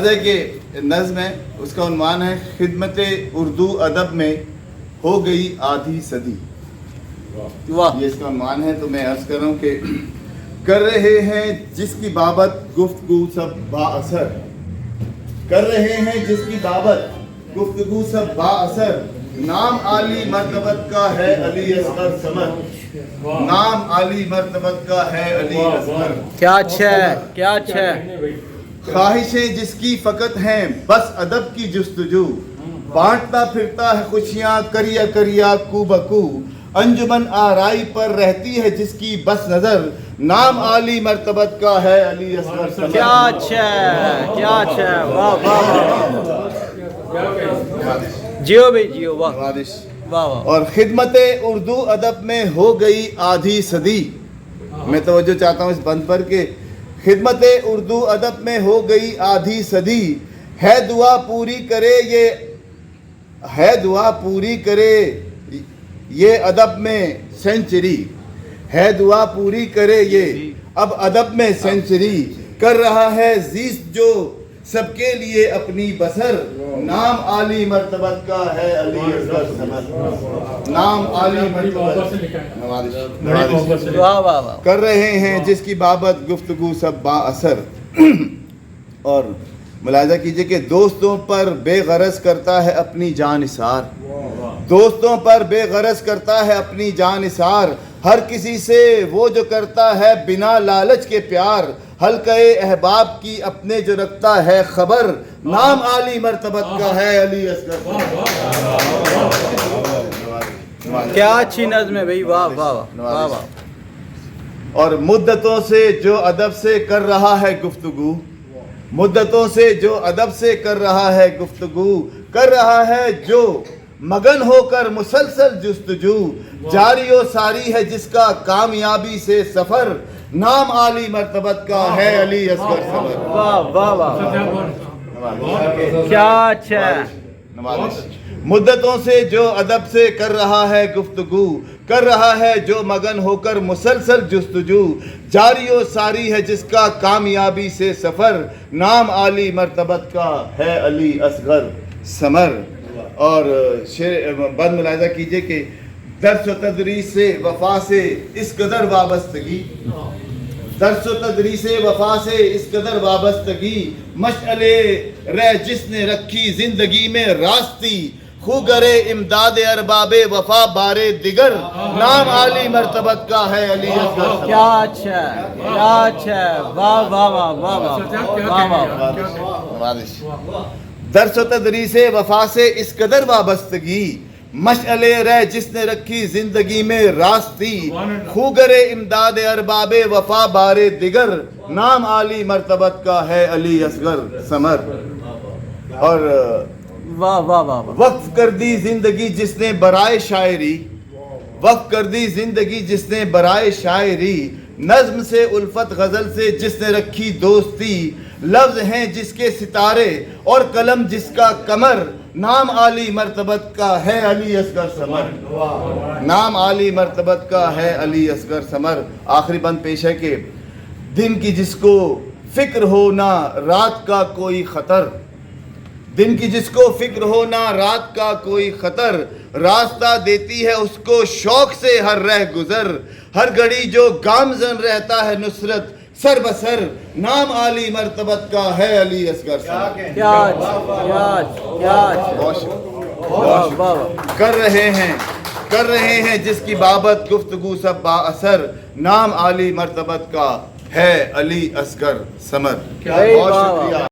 کہ نظم ہے، اس کا عنوان ہے خدمت اردو ادب میں ہو گئی آدھی صدی۔ یہ اس کا عنوان ہے، تو میں عرض کر رہا ہوں کہ کر رہے ہیں جس کی بابت گفتگو سب با اثر، کر رہے ہیں جس کی بابت گفتگو سب با اثر، نام عالی مرتبت کا ہے علی اصغر ثمر، نام عالی مرتبت کا ہے علی اصغر۔ کیا اچھا ہے، کیا اچھا ہے۔ خواہشیں جس کی فقط ہیں بس ادب کی جستجو، بانٹتا پھرتا ہے خوشیاں کریا کریا کو بکو، انجمن آرائی پر رہتی ہے جس کی بس نظر، نام عالی مرتبت کا ہے علی اصغر ثمر۔ کیا اچھا ہے، کیا اچھا ہے، واہ واہ واہ، جیو بھائی جیو، واہ واہ واہ۔ اور خدمت اردو ادب میں ہو گئی آدھی صدی، میں توجہ چاہتا ہوں اس بند پر کہ خدمت اردو ادب میں ہو گئی آدھی صدی، ہے دعا پوری کرے یہ، ہے دعا پوری کرے یہ ادب میں سینچری، ہے دعا پوری کرے یہ اب ادب میں سینچری، کر رہا ہے زیست جو سب کے لیے اپنی بسر، نام عالی مرتبت کا ہے علی اصغر ثمر، نام عالی مرتبت، واہ واہ واہ۔ کر رہے ہیں جس کی بابت گفتگو سب با اثر۔ اور ملاحظہ کیجئے کہ دوستوں پر بے غرض کرتا ہے اپنی جان نثار، دوستوں پر بے غرض کرتا ہے اپنی جان نثار، ہر کسی سے وہ جو کرتا ہے بنا لالچ کے پیار، حلقہ احباب کی اپنے جو رکھتا ہے خبر، نام عالی مرتبت کا ہے علی اصغر۔ کیا اچھی نظم ہے بھائی، واہ واہ واہ واہ۔ اور مدتوں سے جو ادب سے کر رہا ہے گفتگو، مدتوں سے جو ادب سے کر رہا ہے گفتگو، کر رہا ہے جو مگن ہو کر مسلسل جستجو، جاری و ساری ہے جس کا کامیابی سے سفر، نام عالی مرتبت کا ہے علی اصغر ثمر۔ واہ واہ واہ، کیا اچھا ہے۔ مدتوں سے جو ادب سے کر رہا ہے گفتگو، کر رہا ہے جو مگن ہو کر مسلسل جستجو، جاری و ساری ہے جس کا کامیابی سے سفر، نام عالی مرتبت کا ہے علی اصغر ثمر۔ اور بند ملاحظہ کیجئے کہ درس و تدریس سے وفا سے اس قدر وابستگی، درس و تدریس وفا سے اس قدر وابستگی، مشعل رہ جس نے رکھی زندگی میں راستی، خوگر امداد ارباب وفا بارے دیگر، نام عالی مرتبت کا ہے علی اصغر۔ کیا اچھا ہے، کیا اچھا ہے، واہ واہ واہ واہ واہ واہ۔ درس و تدریس وفا سے اس قدر وابستگی، مشعل رہ جس نے رکھی زندگی میں راستی، خوگر امداد ارباب وفا بارے دیگر، نام عالی مرتبت کا ہے علی اصغر ثمر۔ اور واہ واہ واہ واہ۔ وقف کر دی زندگی جس نے برائے شاعری، وقف کر دی زندگی جس نے برائے شاعری، نظم سے الفت غزل سے جس نے رکھی دوستی، لفظ ہیں جس کے ستارے اور قلم جس کا کمر، نام عالی مرتبت کا ہے علی اصغر ثمر، نام عالی مرتبت کا ہے علی اصغر ثمر۔ آخری بند پیش ہے کہ دن کی جس کو فکر ہو نہ رات کا کوئی خطر، دن کی جس کو فکر ہو نہ رات کا کوئی خطر، راستہ دیتی ہے اس کو شوق سے ہر رہ گزر، ہر گھڑی جو گامزن رہتا ہے نصرت سر بسر، نام عالی مرتبت کا ہے علی اصغر ثمر۔ کیا اچھا، کیا اچھا، کر رہے ہیں جس کی بابت گفتگو سب با اثر، نام عالی مرتبت کا ہے علی اصغر ثمر۔ بہت شکریہ۔